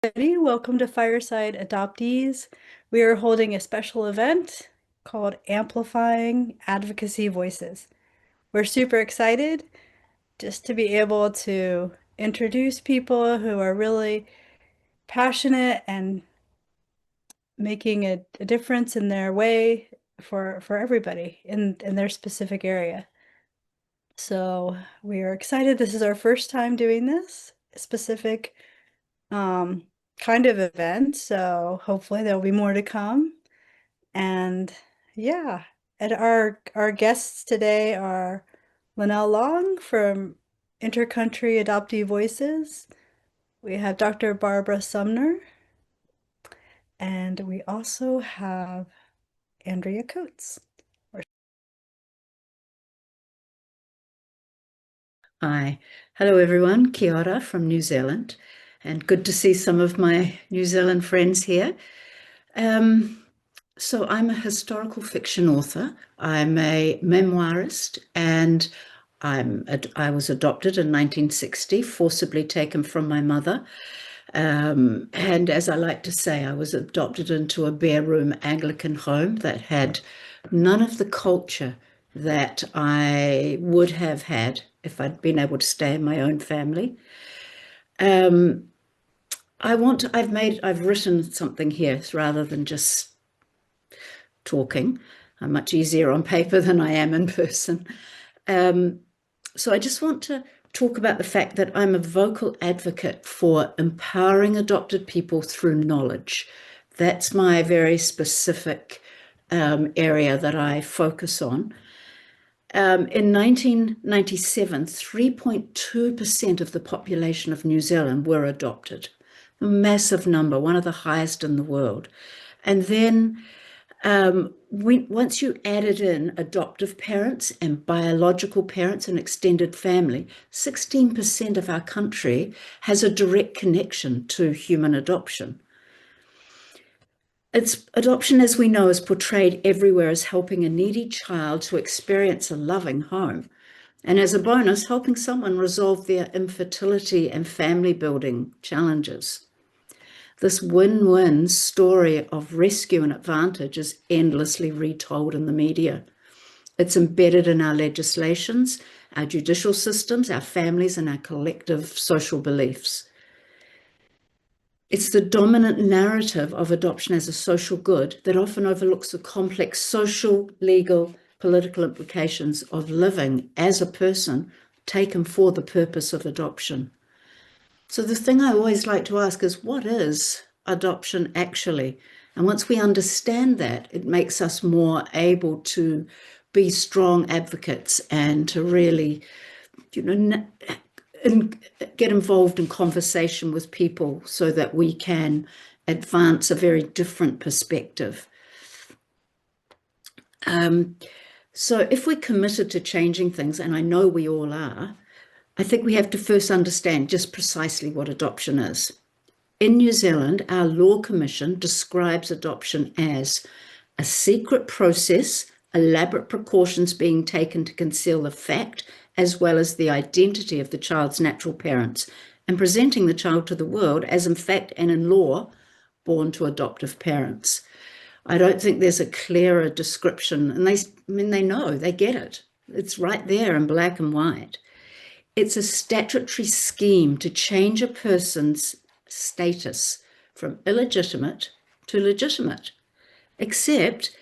everybody. Welcome to Fireside Adoptees. We are holding a special event called Amplifying Advocacy Voices. We're super excited just to be able to introduce people who are really passionate and making a difference in their way for everybody in their specific area. So we are excited. This is our first time doing this specific um, kind of event. So hopefully there'll be more to come. And yeah, and our guests today are Linnell Long from Intercountry Adoptee Voices. We have Dr. Barbara Sumner, and we also have Andrea Coates. Hi. Hello, everyone. Kia ora from New Zealand, and good to see some of my New Zealand friends here. So I'm a historical fiction author. I'm a memoirist, and I was adopted in 1960, forcibly taken from my mother. And as I like to say, I was adopted into a bare room Anglican home that had none of the culture that I would have had if I'd been able to stay in my own family. I've written something here rather than just talking. I'm much easier on paper than I am in person. So I just want to talk about the fact that I'm a vocal advocate for empowering adopted people through knowledge. That's my very specific area that I focus on. In 1997, 3.2% of the population of New Zealand were adopted. A massive number, one of the highest in the world. And then once you added in adoptive parents and biological parents and extended family, 16% of our country has a direct connection to human adoption. Adoption, as we know, is portrayed everywhere as helping a needy child to experience a loving home. And as a bonus, helping someone resolve their infertility and family building challenges. This win-win story of rescue and advantage is endlessly retold in the media. It's embedded in our legislations, our judicial systems, our families, and our collective social beliefs. It's the dominant narrative of adoption as a social good that often overlooks the complex social, legal, political implications of living as a person taken for the purpose of adoption. So the thing I always like to ask is, what is adoption actually? And once we understand that, it makes us more able to be strong advocates and to really, get involved in conversation with people so that we can advance a very different perspective. So if we're committed to changing things, and I know we all are, I think we have to first understand just precisely what adoption is. In New Zealand, our Law Commission describes adoption as a secret process, elaborate precautions being taken to conceal the fact as well as the identity of the child's natural parents, and presenting the child to the world as in fact and in law born to adoptive parents. I don't think there's a clearer description, and they know, they get it. It's right there in black and white. It's a statutory scheme to change a person's status from illegitimate to legitimate, except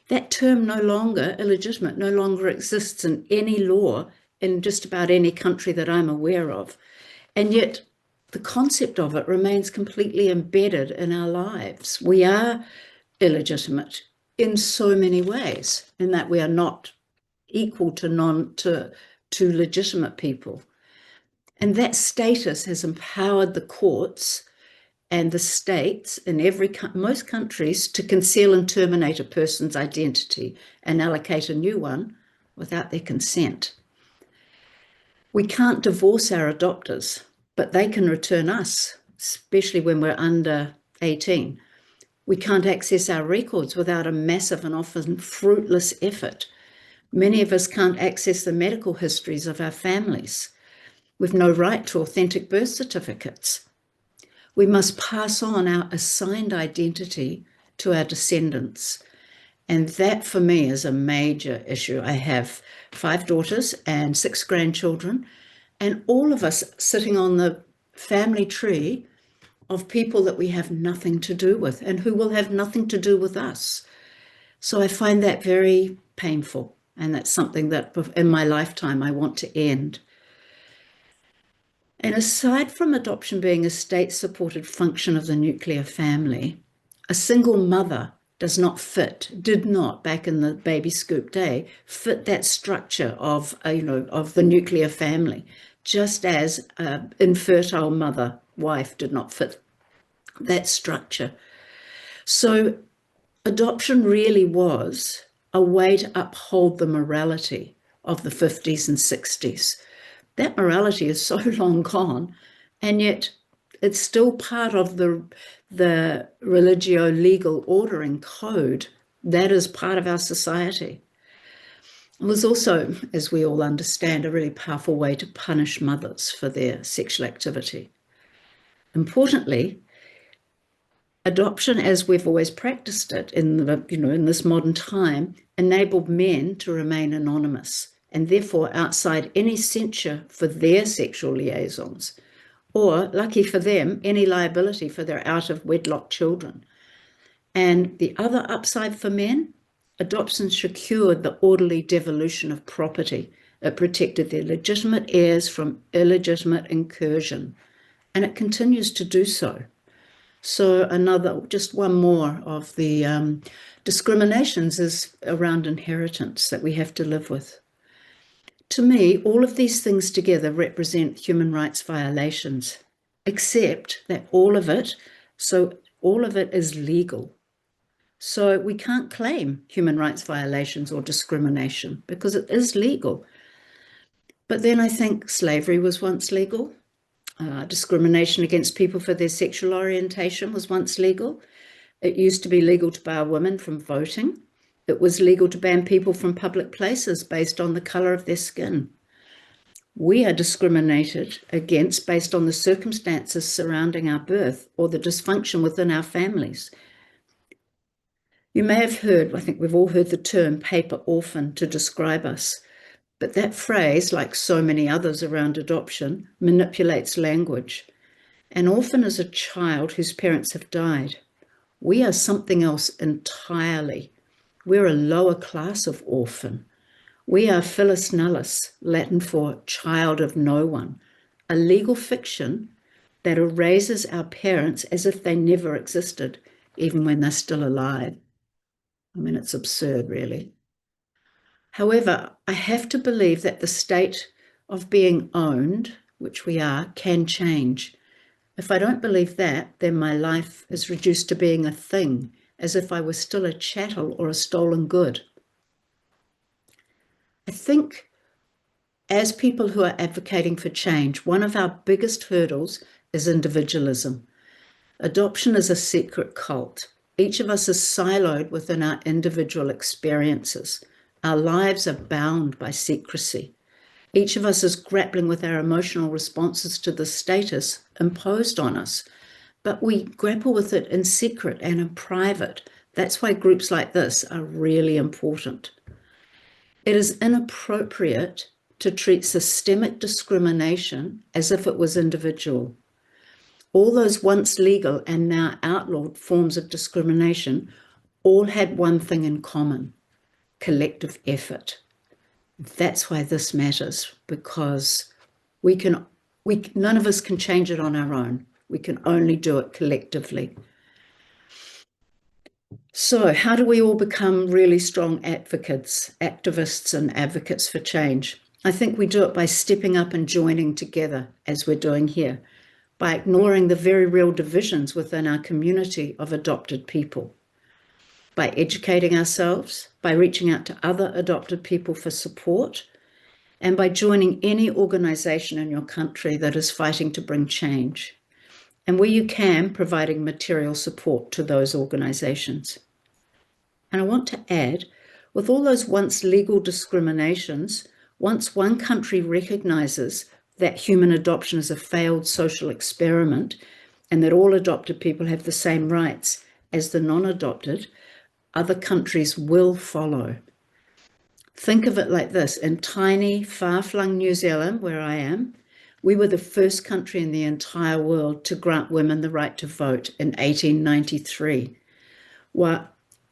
that term illegitimate, no longer exists in any law in just about any country that I'm aware of. And yet the concept of it remains completely embedded in our lives. We are illegitimate in so many ways, in that we are not equal to legitimate people. And that status has empowered the courts and the states in most countries to conceal and terminate a person's identity and allocate a new one without their consent. We can't divorce our adopters, but they can return us, especially when we're under 18. We can't access our records without a massive and often fruitless effort. Many of us can't access the medical histories of our families. We've no right to authentic birth certificates. We must pass on our assigned identity to our descendants. And that for me is a major issue. I have 5 daughters and 6 grandchildren, and all of us sitting on the family tree of people that we have nothing to do with and who will have nothing to do with us. So I find that very painful, and that's something that in my lifetime I want to end. And aside from adoption being a state-supported function of the nuclear family, a single mother did not, back in the baby scoop day, fit that structure of, of the nuclear family, just as an infertile wife did not fit that structure. So adoption really was a way to uphold the morality of the 50s and 60s. That morality is so long gone, and yet it's still part of the religio-legal ordering code that is part of our society. It was also, as we all understand, a really powerful way to punish mothers for their sexual activity. Importantly, adoption, as we've always practiced it in this modern time, enabled men to remain anonymous and therefore outside any censure for their sexual liaisons, or, lucky for them, any liability for their out-of-wedlock children. And the other upside for men, adoption secured the orderly devolution of property. It protected their legitimate heirs from illegitimate incursion, and it continues to do so. So just one more of the discriminations is around inheritance that we have to live with. To me, all of these things together represent human rights violations, except that all of it is legal. So we can't claim human rights violations or discrimination because it is legal. But then I think slavery was once legal. Discrimination against people for their sexual orientation was once legal. It used to be legal to bar women from voting. It was legal to ban people from public places based on the color of their skin. We are discriminated against based on the circumstances surrounding our birth or the dysfunction within our families. You may have heard, I think we've all heard the term paper orphan to describe us, but that phrase, like so many others around adoption, manipulates language. An orphan is a child whose parents have died. We are something else entirely. We're a lower class of orphan. We are Phyllis Nullis, Latin for child of no one, a legal fiction that erases our parents as if they never existed, even when they're still alive. I mean, it's absurd, really. However, I have to believe that the state of being owned, which we are, can change. If I don't believe that, then my life is reduced to being a thing, as if I was still a chattel or a stolen good. I think as people who are advocating for change, one of our biggest hurdles is individualism. Adoption is a secret cult. Each of us is siloed within our individual experiences. Our lives are bound by secrecy. Each of us is grappling with our emotional responses to the status imposed on us, but we grapple with it in secret and in private. That's why groups like this are really important. It is inappropriate to treat systemic discrimination as if it was individual. All those once legal and now outlawed forms of discrimination all had one thing in common: collective effort. That's why this matters, because none of us can change it on our own. We can only do it collectively. So how do we all become really strong advocates, activists and advocates for change? I think we do it by stepping up and joining together, as we're doing here, by ignoring the very real divisions within our community of adopted people, by educating ourselves, by reaching out to other adopted people for support, and by joining any organisation in your country that is fighting to bring change, and where you can, providing material support to those organisations. And I want to add, with all those once legal discriminations, once one country recognises that human adoption is a failed social experiment, and that all adopted people have the same rights as the non-adopted, other countries will follow. Think of it like this: in tiny, far-flung New Zealand, where I am, we were the first country in the entire world to grant women the right to vote in 1893.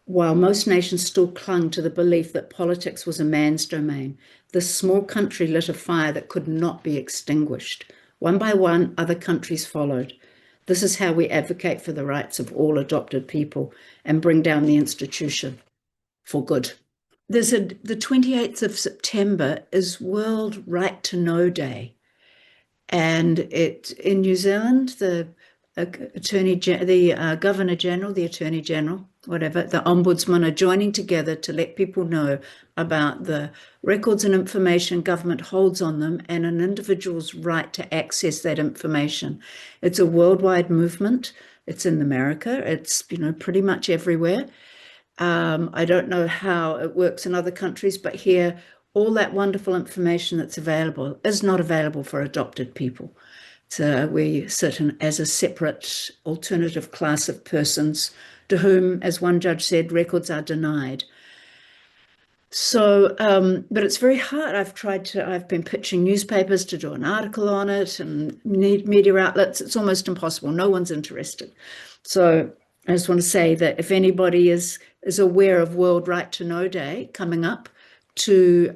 While most nations still clung to the belief that politics was a man's domain, this small country lit a fire that could not be extinguished. One by one, other countries followed. This is how we advocate for the rights of all adopted people and bring down the institution for good. The 28th of September is World Right to Know Day. And in New Zealand, the Governor General, the Attorney General, whatever, the Ombudsman are joining together to let people know about the records and information government holds on them and an individual's right to access that information. It's a worldwide movement. It's in America. It's, pretty much everywhere. I don't know how it works in other countries, but here, all that wonderful information that's available is not available for adopted people. So we sit as a separate alternative class of persons to whom, as one judge said, records are denied. So, but it's very hard. I've been pitching newspapers to do an article on it and media outlets. It's almost impossible. No one's interested. So I just want to say that if anybody is aware of World Right to Know Day coming up, to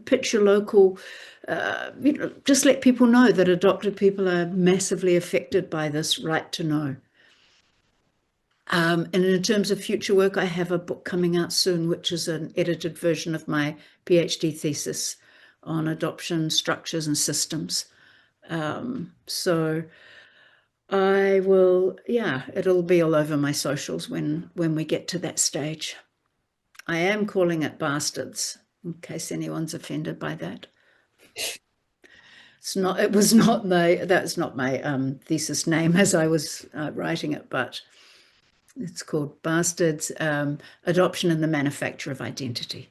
pitch your local, just let people know that adopted people are massively affected by this right to know. And in terms of future work, I have a book coming out soon, which is an edited version of my PhD thesis on adoption structures and systems. So I will, it'll be all over my socials when we get to that stage. I am calling it Bastards, in case anyone's offended by that. That's not my thesis name as I was writing it, but it's called Bastards, Adoption and the Manufacture of Identity.